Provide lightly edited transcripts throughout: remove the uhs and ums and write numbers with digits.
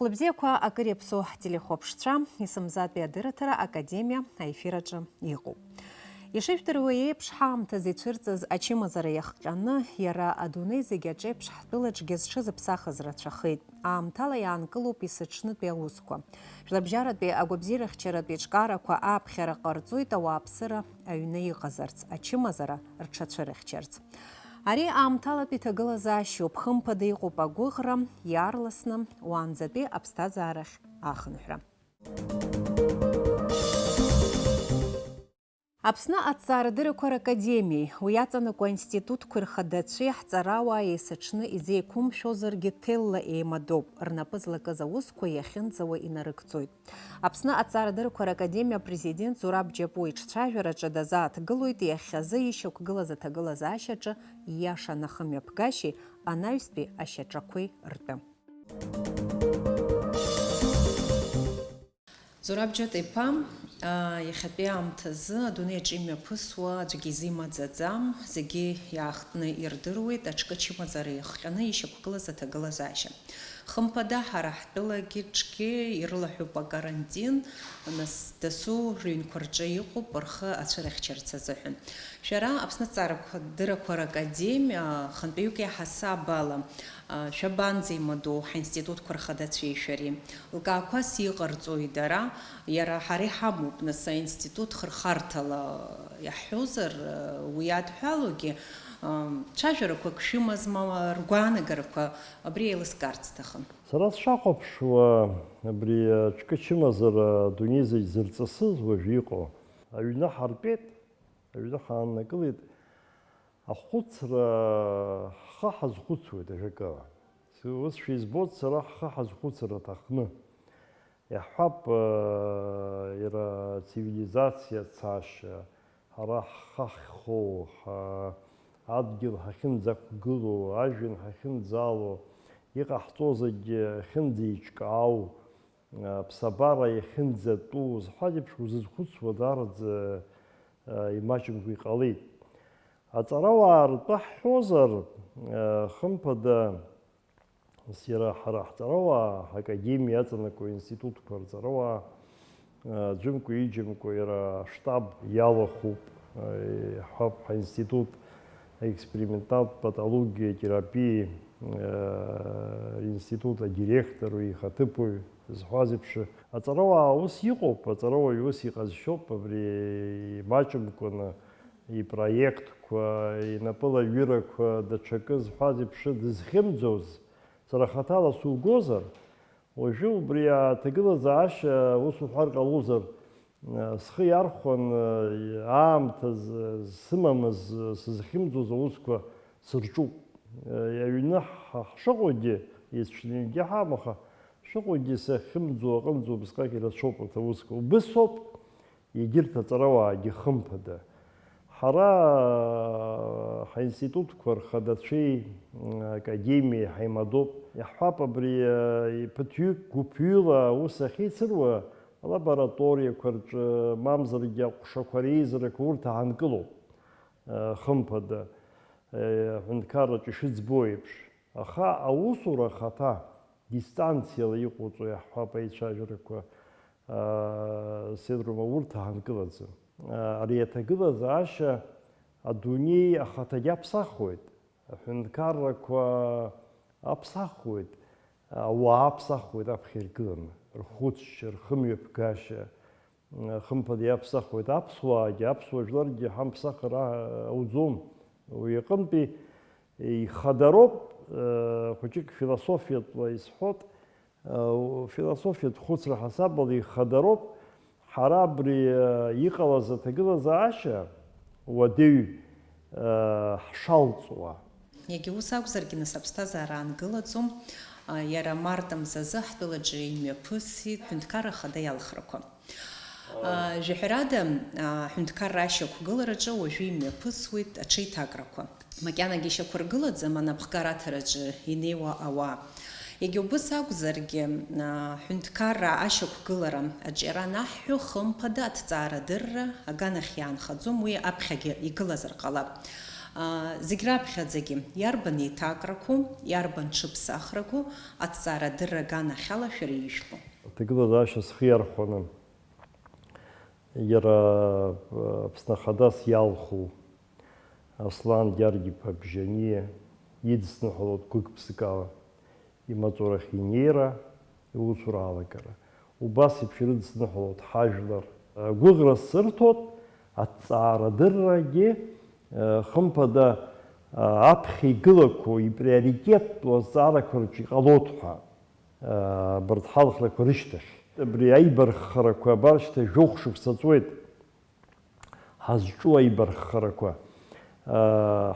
Хлыбзеква акырепсу телехопшча исымзатбе адырратара академия аэфираҿы иҟоуп. Ишыжәдыруа еиԥш ҳаамҭа зицәырҵыз ачымазара иахҟьаны иара адунеи зегьы аҿеиԥш ҳтәылаҿгьы зҽызыԥсахыз рацәахеит. Аамҭала иаанкылоуп исыҽнытәи аусқәа. Жәлабжьаратәи агәабзиарахьчаратәи ҿкаарақәа ааԥхьара ҟарҵоит ауааԥсыра аҩны иҟазарц, ачымазара рҽацәырыхьчарц. Ари аамҭалатәи ҭагылазаашьоуп, хымԥада иҟоуп агәыӷра, иаарласны уаанӡатәи аԥсҭазаарахь ахынҳәра. Аԥсны аҭҵаарадыррақәа ракадемиеи, уи иаҵанакуа аинститутқәа рхадацәеи ҳҵарауаа еисыҽны изеиқәымшәозаргьы ҭелла еимадоуп, рнапы злакыз аусқәа иахьынӡауа инарыгӡоит. Аԥсны аҭҵаарадыррақәа ракадемиа президент Зураб Џьапуа иҿцәажәараҿы дазааҭгылоит иахьазы ишьақәгылаз аҭагылазаашьаҿы ииаша нахымҩаԥгашьеи анаҩстәи ашьаҿақәеи ртәы. Зураб Џьапуа иахьатәи аамҭазы адунеиаҿы имҩаԥысуа аӡәгьы изимаӡаӡам, зегьы иаахтны ирдыруеит аҽкы ачымазара иахҟьаны ишьақәгылаз аҭагылазаашьа. Хымԥада ҳара ҳтәылагьы ҽгьы ирылаҳәуп акарантин, нас дасу рыҩнқәа рҿы иҟоуп рхы ацәырыхьчарц азыҳәан. Шәара Аԥсны аҭҵаарадыррақәа ракадемиа хантәаҩык иаҳасабала шәабанӡеимадоу ҳаинститутқәа рхадацәеи шәареи. Лкаақәас иҟарҵои дара, иара ҳара иҳамоуп нас аинститут хырхарҭала иаҳҳәозар, уи адҳәалогьы цәажәарақәак шәымазма, ргәаанагарақәа абри еилыскаарц сҭахын. Сара сшахәаԥшуа абри аҽкы ачымазара адунеи зегьы зырҵысыз уажә иҟоу. Аҩны ҳартәеит, аҩны ҳааннакылеит, ахәыцра ҳхы ҳазхәыцуеит ажәакала. Ус шәизбоит сара ҳхы ҳазхәыцыр аҭахны. Иаҳҳәап иара цивилизациа цашьа, ҳара ҳхахьхоу, адгьыл ҳахьынӡақәгылоу, ажәҩан ҳахьынӡало, иҟаҳҵо зегьы ахьынӡеиҿкаау, ԥсабара иахьынӡатәу, зҳәаз еиԥш узызхәыцуа даараӡа имаҷымкәа иҟалеит. Аҵарауаа ртәы ҳҳәозар, хымԥада иара ҳара ҳҵарауаа ҳакадемиа иаҵанакуа институтқәа рҵарауаа ӡәымкәа-иџьымкәа иара штаб иалахәуп, иаҳҳәап ҳаинститут эксперименталтә патологиа терапии институт адиректору ихаҭыԥуаҩ зҳәаз еиԥш аҵарауаа ус иҟоуп, аҵарауаҩ ус иҟазшьоуп, абри имаҷымкәаны ипроектқәа, инапылаҩырақәа даҽакы зҳәаз еиԥш дызхьымӡоз сара хаҭала сугозар, уажәы убри аҭагылазаашьа ус уҳәар ҟалозар, схы иархәан аамҭа сымамыз сызхьымӡоз аусқәа сырҿуп. Аҩны ҳшыҟоугьы, исҽнигьы ҳамаха, шыҟоугьы сахьымӡо аҟынӡа убысҟак ирацәоуп урҭ аусқәа. Убысоуп егьырҭ аҵарауаагьы хымԥада. Ҳара ҳаинститутқәа рхадацәеи академиеи ҳаимадоуп. Иаҳҳәап абри ԥыҭҩык гәыԥҩыла ус ахьеицыруа алабораториақәа рҿы, мамзаргьы аҟәшақәа реизарақәа урҭ аанкылоуп хымԥада, ҳәынҭқарраҿы ишыӡбо еиԥш. Аха аусура хаҭа дистанциала иҟоуҵо иаҳҳәап аицәажәарақәа сеидрума урҭ аанкылаӡом. Ари аҭагылазаашьа адунеи ахаҭагьы аԥсахуеит, аҳәынҭқаррақәа аԥсахуеит, ауаа аԥсахуеит аԥхьа иргыланы, рхәыцшьа, рхымҩаԥгашьа, хымԥада иаԥсахуеит аԥсуаагьы, аԥсуа жәларгьы ҳамԥсахыр ауӡом. Уи аҟынтәи ихадароуп, хәыҷык философиатәла исҳәот, философиатә хәыцра ҳасабала ихадароуп, ҳара абри иҟалаз аҭагылазаашьа уадаҩ ҳшалҵуа. Егьа ус акәзаргьы нас аԥсҭазаара аангылаӡом, иара март мзазы ҳтәылаҿы имҩаԥысит ҳәынҭқарра ахада иалхрақәа. Жәаҳәарада ҳәынҭқарра ашьақәгылараҿы уажәы имҩаԥысуеит аҽеиҭакрақәа. Макьанагьы ишьақәыргылаӡам анапхгараҭараҿы инеиуа ауаа. Егьа убыс акәзаргьы ҳәынҭқарра ашьақәгылара аҿиара анаҳҳәо хымԥада аҭҵаарадырра аганахь иаанхаӡом, уи аԥхьагьы игылазар ҟалап. зегь раԥхьаӡагьы иарбан еиҭакрақәоу, иарбан ҽыԥсахрақәоу аҭҵаара адырра аганахьала шәара ишәтәу? Аҭагылазаашьа схы иархәаны иара Аԥсны Ахадас иалху Аслан Гьаргь-иԥа Бжьаниа идсныҳәалоит гәык-ԥсык ала имаҵурахь инеира, иусура алагара. Убас еиԥш ирыдсныҳәалоит ҳажәлар. Гәыӷра сырҭоит аҭҵаара адыррагьы хымԥада аԥхьа игылақәо иприоритетту азҵаарақәа рҿы иҟалоит ҳәа абарҭ ҳалхрақәа рышьҭахь. Абри аибарххарақәа абаршьҭа жәохә-шықәса ҵуеит ҳазҿу аибарххарақәа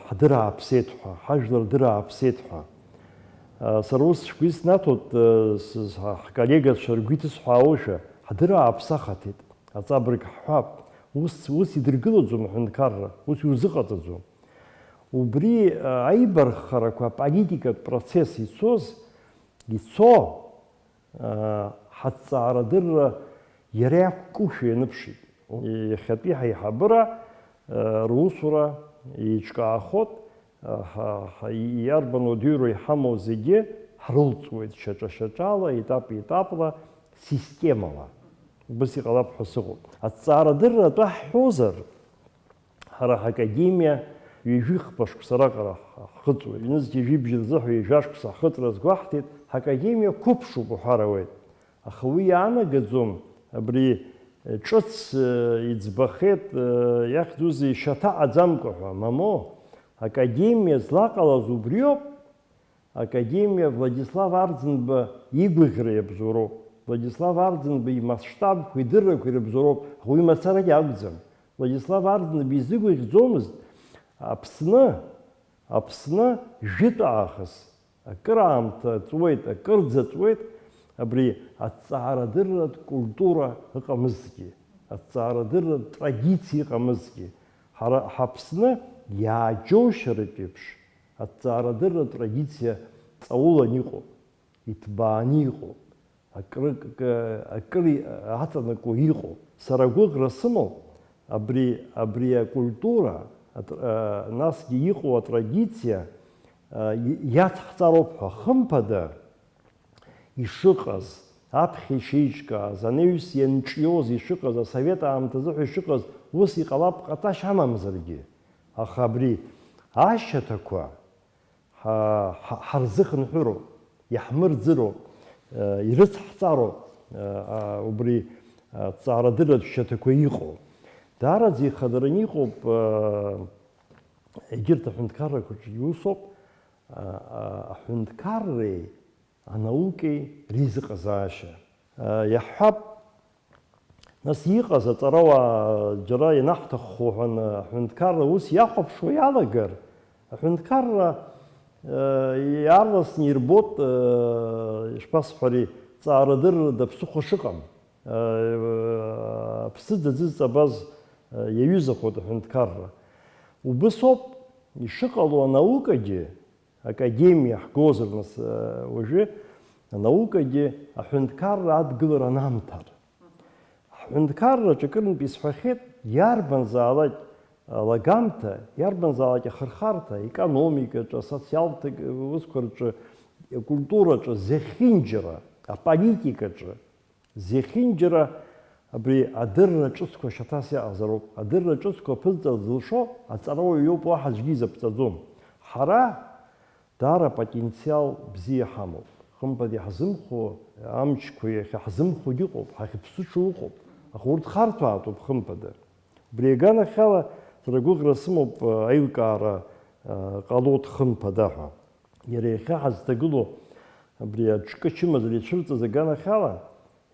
ҳдырааԥсеит ҳәа, ҳажәлар дырааԥсеит ҳәа. Сара ус шәгәы иснаҭоит ҳколлегацәа ргәы иҭысҳәаауашәа ҳдырааԥсахаҭеит, аҵабырг ҳҳәап. Ус идыргылаӡом аҳәынҭқарра, ус иузыҟаҵаӡом. Убри аибарххарақәа аполитикатә процесс ицо ҳаҭҵаара адырра иара иақәкушәа ианыԥшит. Иахьатәи ҳаиҳабыра русура еиҿкаахот, иарбан уадаҩра иҳамоу зегьы ҳрылҵуеит шьаҿа-шьаҿала, етап-етапла, системала. Убас иҟалап ҳәа сыҟоуп. Аҭҵаара адырра атәы ҳҳәозар, ҳара ҳакадемиа ҩажәи хԥа-шықәса раҟара ҳхыҵуеит. Ҩнызқь ижәибжьы рзыҳәа ҩажәа шықәса ҳхыҵра азгәаҳҭеит, ҳакадемиа қәыԥшуп уҳәар ауеит. Аха уи иаанагаӡом абри ҿыц иӡбахеит иахьӡузеи шьаҭа аӡамкәа ҳәа. Мамо, академиа злаҟалаз убриоуп, академиа Владислав Арӡынба игәыӷра иабзоуроуп. Владислав Арӡынба имасштабқәа, идыррақәа ирыбзоуроуп, уи мацарагьы акәӡам. Владислав Арӡынба изыгәаӷьӡомызт Аԥсны жәытә аахыс акыраамҭа ҵуеит, акырӡа ҵуеит, абри аҭҵаара адырратә культура ыҟамызҭгьы, аҭҵаара адырратә традициа ыҟамызҭгьы. Ҳаԥсны иааџьоушьаратә еиԥш аҭҵаара адырратә традициа ҵаулан иҟоуп, иҭбааны иҟоуп, акыр аҵанакуа иҟоуп. Сара гәыӷра сымоуп абри акультура, насгьы иҟоу атрадициа иацҳҵароуп ҳәа хымԥада ишыҟаз, аԥхьа ишеиҿкааз, анаҩс ианҿиоз ишыҟаз, асовет аамҭазыҳәа ишыҟаз, ус иҟалап ҟаташьа амамзаргьы. Аха абри ашьаҭақәа ҳарзыхынҳәыроуп, иаҳмырӡыроуп, ирыцҳҵароуп убри аҭҵаара адырратә шьаҭақәа иҟоу. Даараӡа ихадараны иҟоуп егьырҭ аҳәынҭқаррақәа рҿы иусоуп аҳәынҭқарреи анаукеи реизыҟазаашьа. Иаҳҳәап, нас иҟаз аҵарауаа џьара ианаҳҭаххо ҳәаны аҳәынҭқарра ус иахәаԥшуа иалагар, аҳәынҭқарра иаарласны ирбот ишԥасҳәари, ҭҵаара адыррада ԥсыхәа шыҟам. Ԥсыӡ зыҵабаз иаҩызахоит аҳәынҭқарра. Убысоуп ишыҟало анаукагьы, академиа ҳгозар нас уажәы, анаукагьы аҳәынҭқарра адгылара анамҭар. Аҳәынҭқарраҿ акырынтә исҳәахьеит, иарбанзаалак алагамҭа, иарбанзаалак ахырхарҭа, економикаҿы, асоциалтә усқәа рҿы, акультураҿы зехьынџьара, аполитикаҿы зехьынџьара абри адырра ҿыцқәа шьаҭас иаҟазароуп. Адырра ҿыцқәа ԥызҵаз зылшо аҵарауаҩ иоуп, уаҳа аӡәгьы изаԥҵаӡом. Ҳара даара потенциал бзиа ҳамоуп. Хымԥада иаҳзымхо амчқәа иахьаҳзымхогьы ыҟоуп, ҳахьыԥсыҽу ыҟоуп. Аха урҭ харҭәаатәуп хымԥада. Убри аганахьала сара гәыӷра сымоуп аилкаара ҟалоит хымԥада ҳәа. Иара иахьа ҳазҭагылоу абри аҿкы ачымазара ицәырҵыз аганахьала,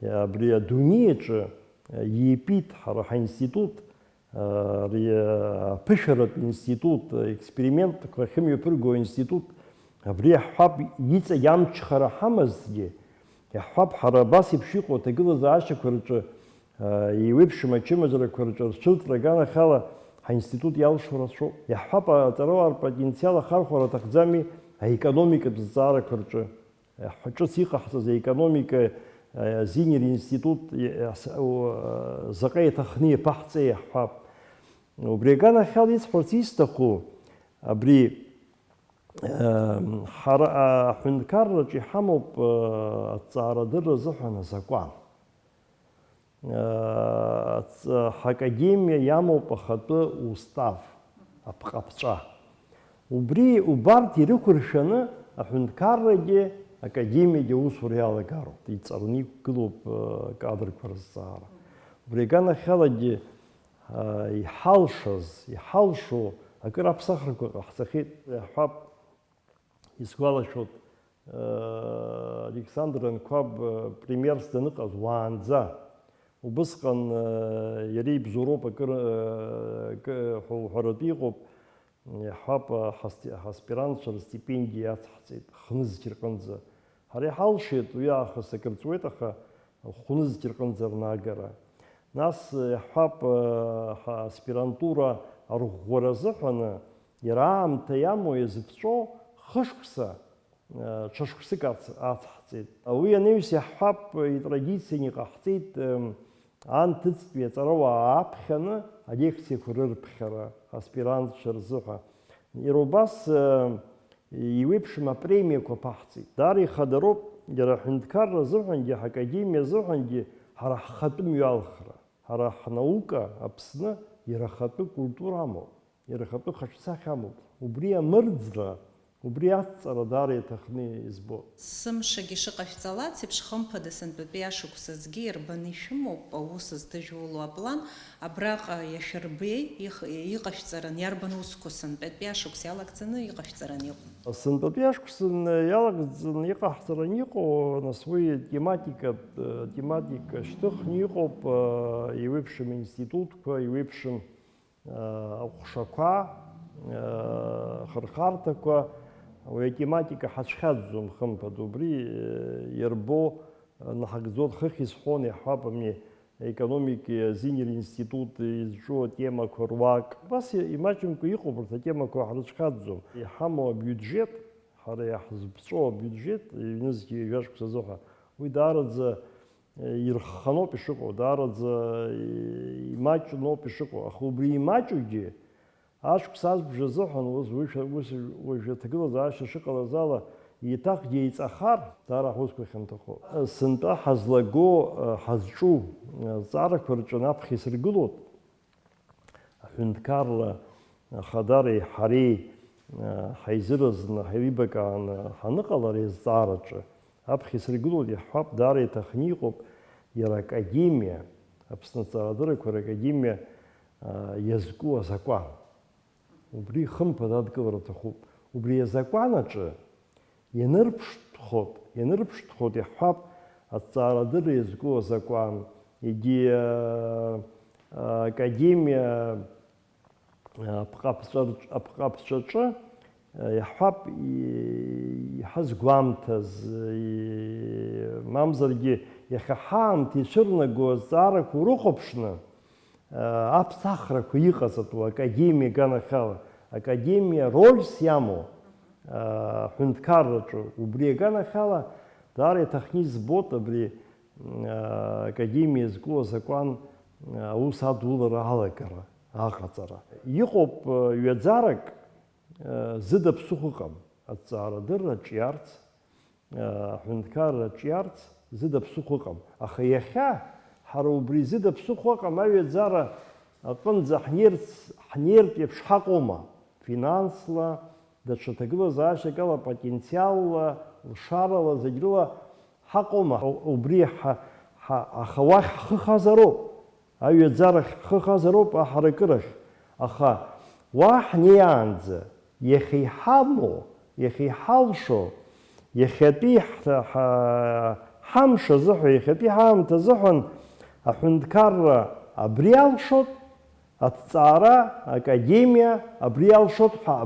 абри адунеиаҿы иепит ҳара ҳаинститут, аԥышәаратә институт, експериментқәа ахьымҩаԥырго институт, абри иаҳҳәап иҵаиамчхара ҳамазҭгьы, иаҳҳәап ҳара абас еиԥш иҟоу аҭагылазаашьақәа рҿы, еиуеиԥшым ачымазарақәа рҿы рцәырҵра аганахьала ҳаинститут иалшо рацәоуп. Иаҳҳәап аҵарауаа рпотенциал ахархәара аҭахӡами аекономикатә зҵаарақәа рҿы. Ҿыц иҟаҳҵаз аекономика азинер институт заҟа иҭахны иаԥаҳҵеи иаҳҳәап. Убри аганахьала исҳәарц исҭаху, أبري حنكرج يحمو الصار در زحنا زقوان حكاجيميا يامو بخطو وستاف أبقابشا وبري وبارتي ركرشنا حنكرج أكاديميا جوس ورياضة كارو تيتصرني كلوب كادر كرزار بريجانا خالد يحالشو أقرب صخرك أحسخيت حب يسقال شوت ألكسندر كوب بريمير ستنق از وانزا وبسقن يريب زوروبا حرطيقو حب حسبيرانشر ستيبنديات حسيت خنز ترقنزا هري حالشيت ويا خسكرتويتها خنز ترقنزر ناجرا ناس حب аспирантура аргуразыхана ирам таяму езпчо хышкса чашксы кац атхцит ауя невси хаб и традиции не кахцит антыцве царова апхана алекси фурырпхара аспирант шерзуха ирубас يويبشما премию копахцит дари хадроп ярахинткар зуханги академия зуханги харахатым юалхра харах наука апсна يرخطو كولتورامو يرخطو خشساخامو وبريا مرزرا وبريا صرداري تخني إزبو سمشة جشقة في صلاة بشخم بدسن ببياشوك سزجير بنيشمو بوس استجولو أبلان أبراق يشربي يقش صرن يربنوسكو سن ببياشوك سيالك تنا يقش صرن يقو سن ببياشوك سن يالك سن يقش صرن يقو نسوي тематика штух يقو يويبشم институт يويبشم أخشقا خرخارتكوا وتيماتيكا حشخادزوم خمبا دوبري يربو نحقزود خخيس حوني حابمي экономики зинер институт изжо тема корвак бас имачимку ихобрта тема ко харчхадзум хамо бюджет харе хзбцо бюджет низки яшку сазоха уйдарадза ирхано пишуко дарадза имач но пишуко ахубри имачуги ашку сазбжа зохан воз выше тагла зааш шикала зала и так дейцахар дара хоско хантахо сынта хазлаго хазчу зарак перчанап хисргулот хунткарла хадари хари хайзырзна хавибакан ханыкалар зарачы ап хисргулот яхап дари техникоп яр академия апснацарадыр кор академия языку закон убри хымпа дадгылрата хуп убри законачы ينربشتخوت يحب الصاردر يزقو زكوان يجي أكاديميا بقابسشة يحب يحز قوامتز مامزرجي يخحام تشرنا جوزارك وروخبشنا أبصخرك ويقصتوا أكاديميا كان خلا أكاديميا رول سيامو хунткарчу убри гана хала даре техниз бота бри академия згу закон усадул рахалакара ахацара иқоп юзарак зида псухукам ацара дыррач ярц хунткаррач ярц зида псухукам аха яха харубри зида псухукам авизара акон захнирц хнирт епшхакома финансла да шатагла зашекала потенциал шарала задила хакома убриха ахвах хазаро аюзар хазаро пахаракрах аха вахнианз ехихамо ехихалшо ехепих хамшо зуху ехепих хам тазухун ахундкар абриалшот الثارة أكاديميا أبريال شطحة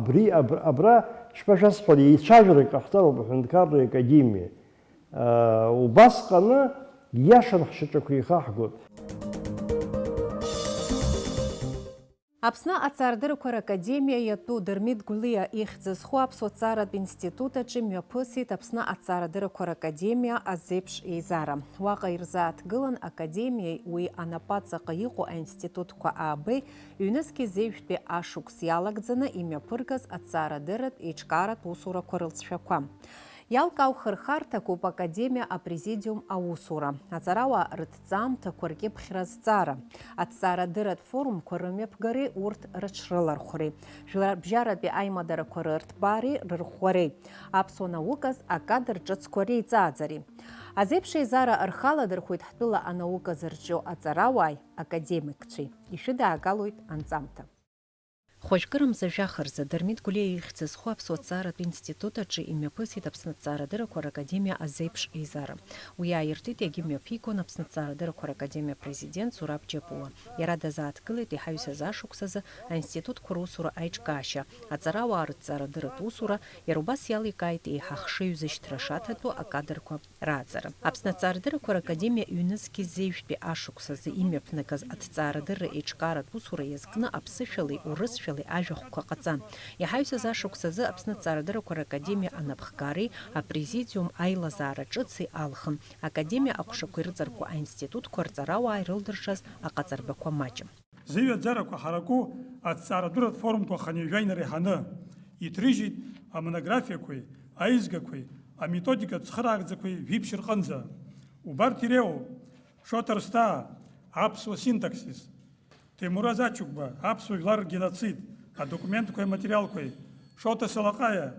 أبرا شباشاس حولي يتشاجرك أختاروا بحندكار أكاديميا وباسقنا ياشن حشتك يخاحقود Аԥсны аҵарадырақәа ракадемиа иатәу Дырмит Гәлиа ихьӡ-зху Аԥсуа-ҵаратә институт аҿы мҩаԥысит Аԥсны аҵарадырақәа ракадемиа азеиԥш еизара. Уаҟа ирзааҭгылан академиеи уи анапаҵаҟа иҟоу аинститутқәа аабеи ҩнызқьи зеиҩхьтәи ашықәс иалагӡаны имҩаԥыргаз аҵарадырратә еиҿкааратә усурақәа рылҵшәақәа. Иалкаау хырхарҭақәоуп академиа апрезидиум аусура, аҵарауаа рыҭҵаамҭақәа ркьыԥхьра азҵаара, аҭҵаарадырратә форумқәа рымҩаԥгареи урҭ рыҽрылархәреи, жәларбжьаратәи аимадарақәа рырҭбаареи рырӷәӷәареи, аԥсуа науказ акадр ҿыцқәа реиҵааӡареи. Азеиԥш еизара рхаладырхәит ҳтәыла анаука зырҿио аҵарауааи академикцәеи. Ишәыдаагалоит анҵамҭа. Хәажәкырымза жәахарза Дырмит Гәлиа ихьӡ-зху Аԥсуа-ҵаратә институт аҿы имҩаԥысит Аԥсны аҵаарадырақәа ракадемиа азеиԥш еизара. Уи ааиртит иагьы мҩаԥигон Аԥсны аҵаарадырақәа ракадемиа президент Зураб Џьапуа. Иара дазааҭгылеит иҳаҩсыз ашықәсазы аинститутқәа русура аиҿкаашьа, аҵарауаа рыҭҵаарадырратә усура, иара убас иаликааит еиҳа хшыҩзышьҭра шаҭатәу акадрқәа рааӡара. Аԥсны аҵаарадырақәа ракадемиа ҩнызқьи зеиҩхьтәи ашықәсазы имҩаԥнагаз аҭҵаарадырра еиҿкааратә усура иазкны аԥсышәали урысшәали ажәахәқәа ҟаҵан. Иҳаҩсыз ашықәсазы Аԥсны аҵаарадырақәа ракадемиа анапхгареи апрезидиум аилазаара ҿыци алхын. Академиа аҟәшақәа ирыҵаркуа аинститутқәа рҵарауаа ирылдыршаз аҟаҵарбақәа маҷым. Зеиҩаӡарақәа ҳараку аҭҵаарадырратә форумқәа ханҩажәаҩнара иҳаны иҭрыжьит амонографиақәеи, аизгақәеи, аметодикатә цхыраагӡақәеи жәиԥшь рҟынӡа. Убарҭ иреиуоуп Шоҭа Рсҭаа, аԥсуа синтаксис, Темураз Ачугба, аԥсуа жәлар ргеноцид, адокументқәеи аматериалқәеи, Шоҭа Салаҟаиа,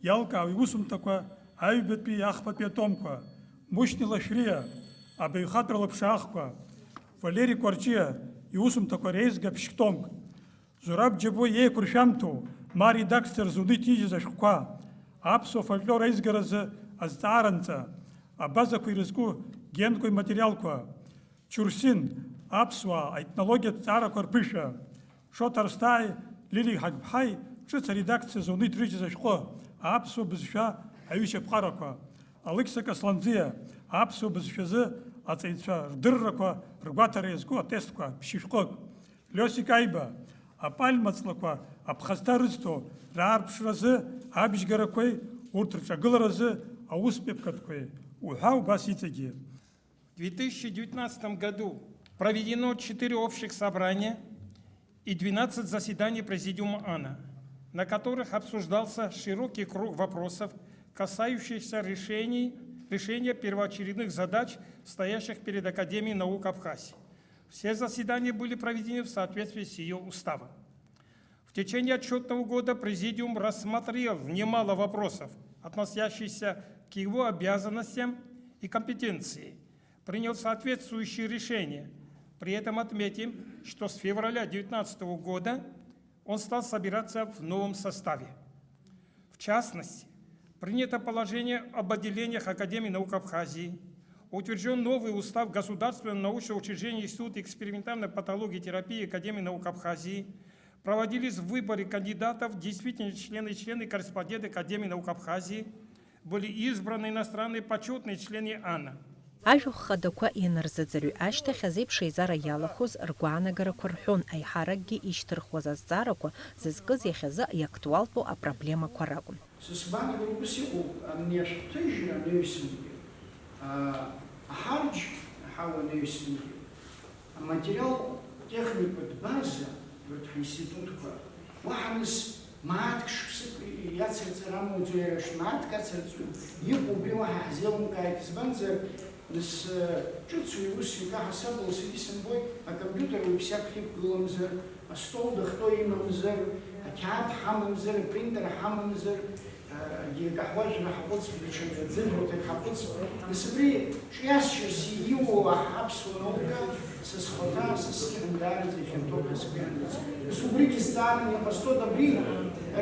иалкаау иусумҭақәа, аҩбатәи ахԥатәи атомқәа, Мушьни Лашәриа, абаҩхатәра лыԥшаахқәа, Валери Кәарҷиа, иусумҭақәа реизга ԥшьтомк, Зураб Џьапуа иеиқәыршәамҭоу ма редакциа рзуны иҭижьыз ашәҟәқәа, аԥсуа фольклор аизгаразы азҵааранҵа, абазақәа ирызку генқәеи материалқәа, Чурсин, аԥсуаа аетнологиатә ҭҵаарақәа рԥышәа, Шоҭа Рсҭааи, Лили Ҳагԥҳаи ҿыц аредакциа зуны иҭрыжьыз ашәҟәы, аԥсуа бызшәа аҩышьаԥҟарақәа, Алықьса Касланӡиа, аԥсуа бызшәазы аҵаҩцәа рдыррақәа ргәаҭара иазку атестқәа ԥшьышәҟәык, Лиосик Аиба, апальма ҵлақәа аԥхасҭа рызҭо раарԥшразы абжьгарақәеи, урҭ рҿагыларазы аусԥеԥқатәқәеи, уҳәа убас иҵегьы. В 2019 году проведено 4 общих собрания и 12 заседаний Президиума АНА, на которых обсуждался широкий круг вопросов, касающихся решения первоочередных задач, стоящих перед Академией наук Абхазии. Все заседания были проведены в соответствии с ее уставом. В течение отчетного года Президиум рассмотрел немало вопросов, относящихся к его обязанностям и компетенции, принял соответствующие решения. При этом отметим, что с февраля 2019 года он стал собираться в новом составе. В частности, принято положение об отделениях Академии наук Абхазии, утвержден новый устав Государственного научного учреждения Института экспериментальной патологии и терапии Академии наук Абхазии, проводились выборы кандидатов, действительно члены и члены-корреспонденты Академии наук Абхазии, были избраны иностранные почетные члены АНА. Ажәахә хадақәа инарзыӡырҩ ашьҭахь азеиԥш еизара иалахәыз ргәаанагарақәа рҳәон, аиҳаракгьы ишьҭырхуаз азҵаарақәа зызкыз иахьазы иактуалтәу апроблемақәа ракәын. Сысбатәқәа убас иҟоуп, ани ашәҟәҭыжьра анаҩсангьы, аҳарџь аҳауа анаҩсангьы, аматериал техникатә база урҭ ҳаинститутқәа уаҳа мааҭк шықәсык иацырҵар амуӡо, иара мааҭк ацырҵоит, иҟоуп уаҳа ҳзеилымкааит, избанзар ҿыцу иусҩык аҳасабала саргьы сымбоит, акомпиутер уаҩԥсиак ҳиқәгыламзар, астол дахҭоу имамзар, ақьаад ҳамамзар, апринтер ҳамамзар, акаҳуажәра ҳаҟәыҵп, даҽа ӡыжәраҭак ҳаҟәыҵп. Нас абри ҿиасшьас ииуоу аԥсуа наука са схәаҭа, са сsecundaраӡа ихьанҭоуп ҳәа сгәеанагоит. Нас убригьы зҵаараны иҟазҵоит абри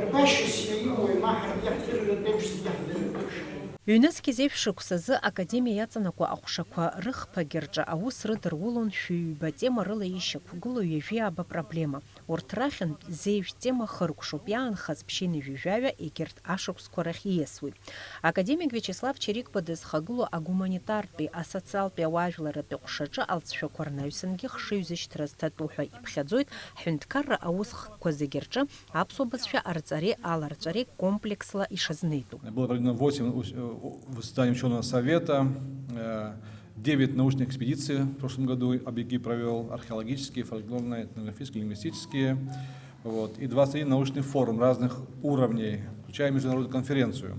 рбашьас иаиуоу ма ҳаргьы ҳдырратә еиԥш, зегьы ҳдырратә еиԥш. Ҩнызқьи зеиԥш шықәсазы академиа иаҵанакуа аҟәшақәа рыхԥагьы рҿы аус рыдырулон шәҩба тема рыла ишьақәгылоу ҩажәи аба проблема. Урҭ рахьынтә зеиԥш тема хыркәшоуп иаанхаз ԥшьыни ҩажәаҩа егьырҭ ашықәсқәа рахь ииасуеит. Академик Виачеслав Чирикба дызхагылоу агуманитартәи, асоциалтәи ауаажәларатәи ҟәшаҿы алҵшәақәа рнаҩсангьы хшыҩ зышьҭра зҭатәу ҳәа иԥхьаӡоит ҳҳәынҭқарра аусхқәа зегьы рҿы аԥсуа бызшәа арҵареи аларҵәареи комплексла ишазнеитәу. Было проведено 8 заседаний ученого совета, 9 научных экспедиций в прошлом году АБГИ провел, археологические, фольклорные, этнографические, лингвистические, и 21 научный форум разных уровней, включая международную конференцию.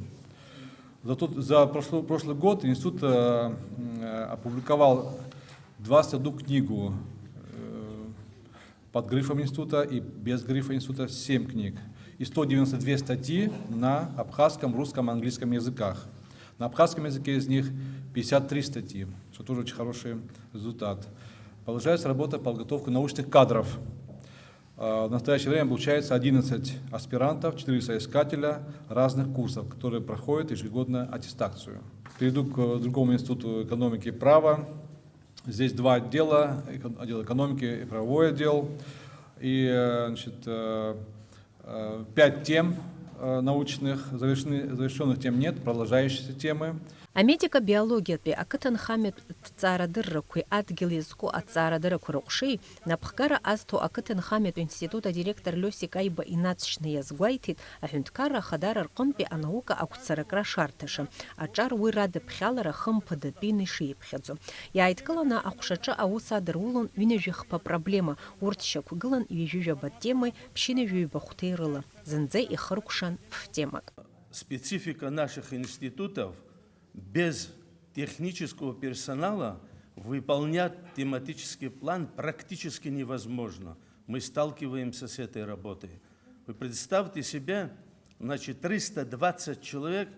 За прошлый год институт опубликовал 21 книгу под грифом института и без грифа института 7 книг. И 192 статьи на абхазском, русском, английском языках. На абхазском языке из них 53 статьи, что тоже очень хороший результат. Продолжается работа по подготовке научных кадров. В настоящее время обучается 11 аспирантов, 4 соискателя разных курсов, которые проходят ежегодно аттестацию. Перейду к другому институту экономики и права. Здесь 2 отдела, отдел экономики и правовой отдел. И 5 тем научных, завершенных тем нет, продолжающиеся темы. Амедика биологиатәи ақыҭанхамҩатә ҭҵаарадыррақәеи адгьыл иазку аҭҵаарадыррақәа рыҟәшеи напхгара азҭо ақыҭанхамҩатә институт адиректор Лиосик Аиба инаҵшьны иазгәеиҭеит аҳәынҭқарра ахадара рҟынтәи анаука агәцаракра шарҭаша, аҿар уи радыԥхьалара хымԥадатәины ишиԥхьаӡо. Иааидкыланы аҟәшаҿы аус адырулон ҩынҩажәи-хԥа проблема, урҭ шьақәгылан ҩажәижәаба темеи ԥшьыни-ҩба хәҭеи рыла, зынӡа ихыркәшан ф-темак. Специфика наших институтов без технического персонала выполнять тематический план практически невозможно. Мы сталкиваемся с этой работой. Вы представьте себе, 320 человек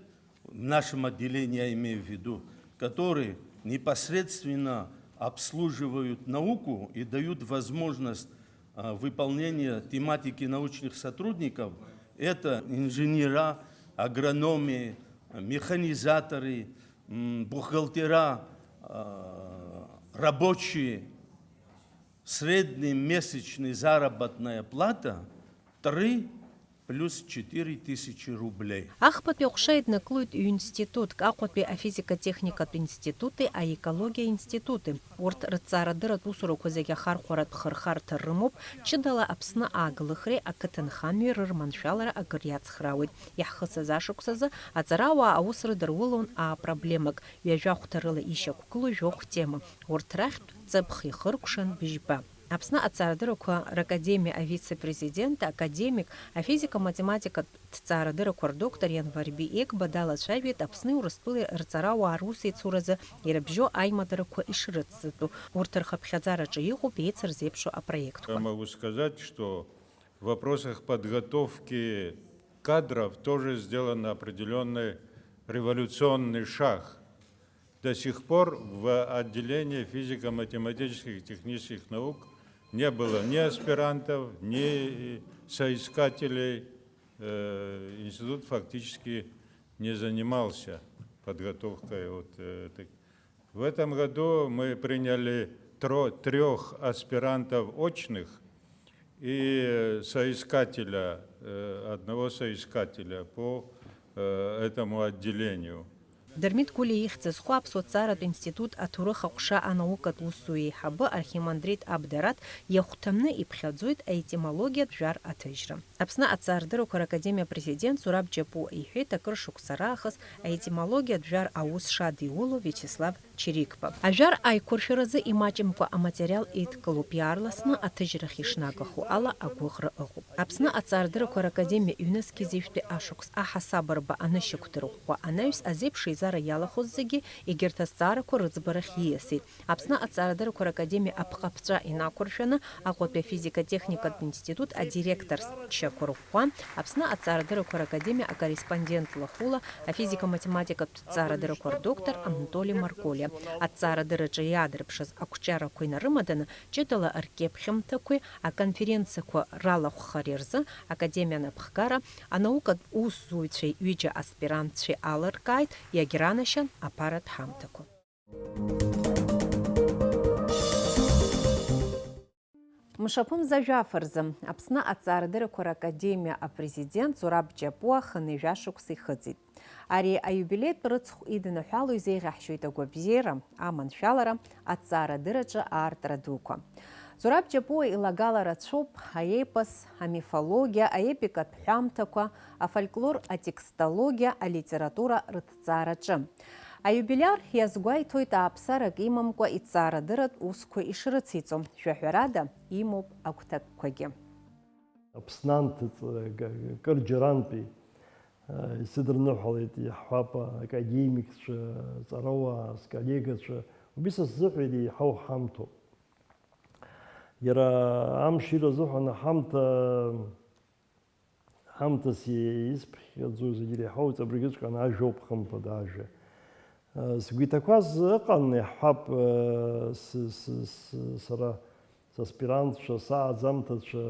в нашем отделении, я имею в виду, которые непосредственно обслуживают науку и дают возможность выполнения тематики научных сотрудников. Это инженера, агрономы, механизаторы, бухгалтера, рабочие. Средняя месячная заработная плата 3 плюс 4000 рублей. Ахпатәи аҟәша иднаклоит ҩ-институтк, Аҟәатәи афизика-техникатә институti, аекологиа институti. Урҭ рыҭҵаарадырратә усурақәа зегьы ахархәаратә хырхарҭа рымоуп, ҷыдала Аԥсны аагылыхреи ақыҭанхамҩеи рырманшәалара акыр иацхраауеит. Иаҳхысыз ашықәсазы аҵарауаа аус рыдырулон апроблемак, ҩажәа-хәҭа рыла ишьақәгылоу жәохә тема. Урҭ рахьтә ҵыԥх ихыркәшан быжьба. Аԥсны аҭҵаарадыррақәа ракадемиа авице-президент, академик, афизика-математика ҭҵаарадыррақәа рдоктор Ианварби Егба далацәажәеит Аԥсни Урыстәылеи рҵарауаа русеицуразы ирыбжьоу аимадарақәа ишрыццатәу. Урҭ рхыԥхьаӡараҿы иҟоуп еицырзеиԥшу апроектқәа. Я могу сказать, что в вопросах подготовки кадров тоже сделан определенный революционный шаг. До сих пор в отделении физико-математических и технических наук не было ни аспирантов, ни соискателей. Институт фактически не занимался подготовкой. В этом году мы приняли 3 аспирантов очных и соискателя, одного соискателя по этому отделению. Дырмит Гулиа ихьӡыз хәы Аԥсуа ҭҵааратә институт аҭоурых аҟәша анаукатә усзуҩ еиҳабы Архимандрит Абдарат иахәҭамны иԥхьаӡоит аетимологиатә жәар аҭыжьра. Аԥсны аҭҵаарадыррақәа ракадемиа президент Зураб Џьапу иҳәеит акыр шықәса раахыс аетимологиатә жәар аус шадиуло Виачеслав Чирикба. Ажәар аиқәыршәаразы имаҷымкәа аматериал еидкылоуп, иаарласны аҭыжьрахь ишнагаху ала агәыӷра ыҟоуп. Аԥсны аҭҵаарадыррақәа ракадемиа ҩнызқьи зеиԥштәи ашықәс аҳасабырба анышьақәдырӷәӷәа анаҩс азеиԥш еизара иалахәыз зегьы егьырҭ азҵаарақәа рыӡбарахь ииасит. Аԥсны аҭҵаарадыррақәа ракадемиа апҟаԥҵәа инақәыршәаны Аҟәатәи афизика-техникатә институт адиректорсчақәа рӷәӷәа, Аԥсны аҭҵаарадыррақәа ракадемиа акорреспондент лахәыла афизика-математикатә ҭҵаарадыррақәа рдоктор Анатолий Марколиа. Аҭҵаарадырраҿы иаадырԥшыз ақәҷарақәа инарымаданы ҷыдала ркьыԥхьымҭақәеи аконференциақәа ралахәхареи рзы академиа напхгара анаукатә усзуҩцәеи ҩыџьа аспирантцәеи алыркааит, егьранашьан аԥаратә ҳамҭақәа. Мшаԥымза жәафаразы Аԥсны аҭҵаарадыррақәа ракадемиа апрезидент Зураб Џьапуа хынҩажәа шықәса ихыҵит. Ари аиубилеитә рыцхә иднаҳәало изеиӷьаҳшьоит агәабзиара, аманшәалара, аҭҵаарадырраҿы аартра дуқәа. Зураб Џьапуа илагала рацәоуп аепос, амифологиа, аепикатә ҳәамҭақәа, афольклор, атекстологиа, алитература рыҭҵаараҿы. Аиубилиар иазгәеиҭоит ааԥсарак имамкәа иҭҵаарадырратә усқәа ишрыциҵо, шәаҳәарада имоуп агәҭакқәагьы. Аԥснантәи кырџьарантәи исыдырныҳәалеит иаҳҳәап академикцәа, ҵарауаа, сколлегацәа, убас сзыҳәеит еиҳау ҳамҭоуп. Иара амш иразыҳәан ҳамҭас исԥхьаӡо зегьы иреиҳауц абригьыҵәҟьа ажәоуп хымԥада ажәа. Сгәы иҭақәаз ыҟан иаҳҳәап сара саспирантцәа, сааӡамҭацәа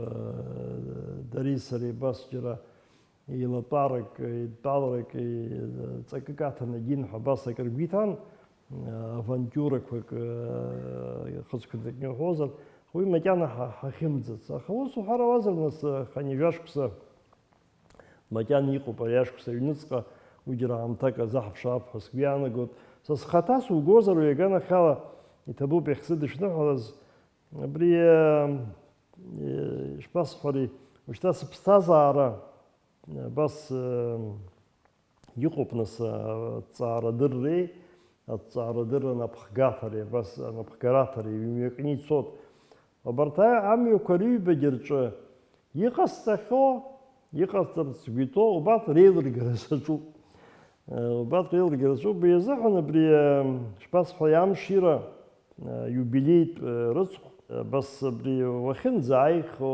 дареи сареи абас џьара еилатәарак, еидтәаларак, ҵакык аҭаны агьинҳәа абас акыр гәиҭан, авантиурақәак хыцәқәак иҳәозар, уи макьана ҳахьымӡац. Аха ус уҳәарауазар, нас ханҩажәа шықәса макьана иҟоуп ари ашықәса аҩныҵҟа, уи џьара аамҭак азаҳԥшаап ҳәа сгәы иаанагоит. Са схаҭа сугозар уи аганахьала иҭабуп иахьсыдышныҳәалаз, абри ишԥасҳәари, уажәшьҭа сыԥсҭазаара абас иҟоуп нас аҭҵаарадырреи, аҭҵаарадырра анапхгаҭареи, абас анапхгараҭареи ҩымҩакны ицоит. Абарҭ амҩақәа рыҩбагьы рҿы иҟасҵахьоу, иҟасҵарц сгәы иҭоу убарҭ реилыргара саҿуп. Убарҭ реилыргара саҿуп. Уи азыҳәан абри шԥасҳәари амшира иубилеитә рыцхә, абас абри уахьынӡааихо,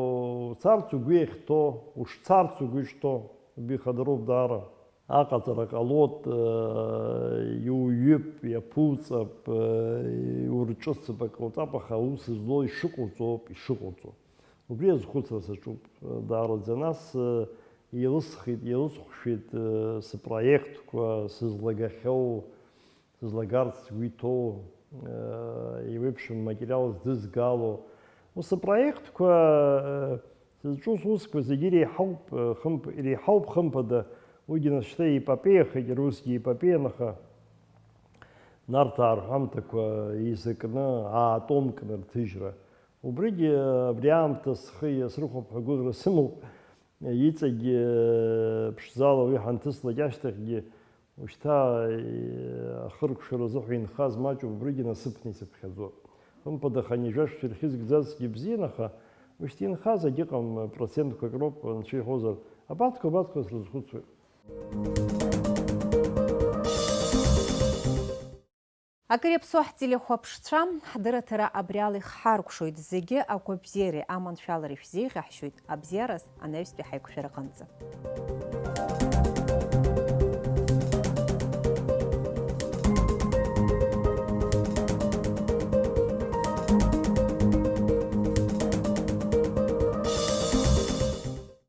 уцарц угәы иахьҭоу, ушцарц угәы ишҭоу, убри ихадароуп даара. Аҟаҵара ҟалоит, иуҩып, иаԥуҵап, иурҿыцып, акауҵап, аха аус злоу ишыҟоуҵоуп, ишыҟоуҵо. Убри азхәыцра саҿуп даараӡа. Нас еилысхәшәеит спроектқәа, сызлагахьоу, сызлагарц сгәы иҭоу, еиуеиԥшым материал здызгало. Ус апроектқәа сызҿу усқәа зегьы иреиҳауп хымԥада. Уигьы нас шьҭа епопеиахеит, русгьы епопеиан, аха нарҭаа рҳәамҭақәа еизакны, аатомкны рҭыжьра. Убригьы абри аамҭа схы срыхәап ҳәа гәыӷра сымоуп. Иҵегьы ԥшӡала уи ҳанҭыслак ашьҭахьгьы уажәшьҭа ахыркәшара азыҳәа инхаз маҷуп, убригьы насыԥны исыԥхьаӡоит. Хымԥада ханҩажәа ирхьызгӡазгьы бзиан, аха уажәшьҭа инхаз агьыҟам процентқәак роуп, анцәа иҳәозар. Абарҭқәа срызхәыцуеит. Акыр иаԥсоу ҳтелехәаԥшцәа ҳдырраҭара абриала ихҳаркәшоит, зегьы агәабзиареи аманшәалареи шәзеиӷьаҳшьоит абзиараз анаҩстәи ҳаиқәшәара аҟынӡа.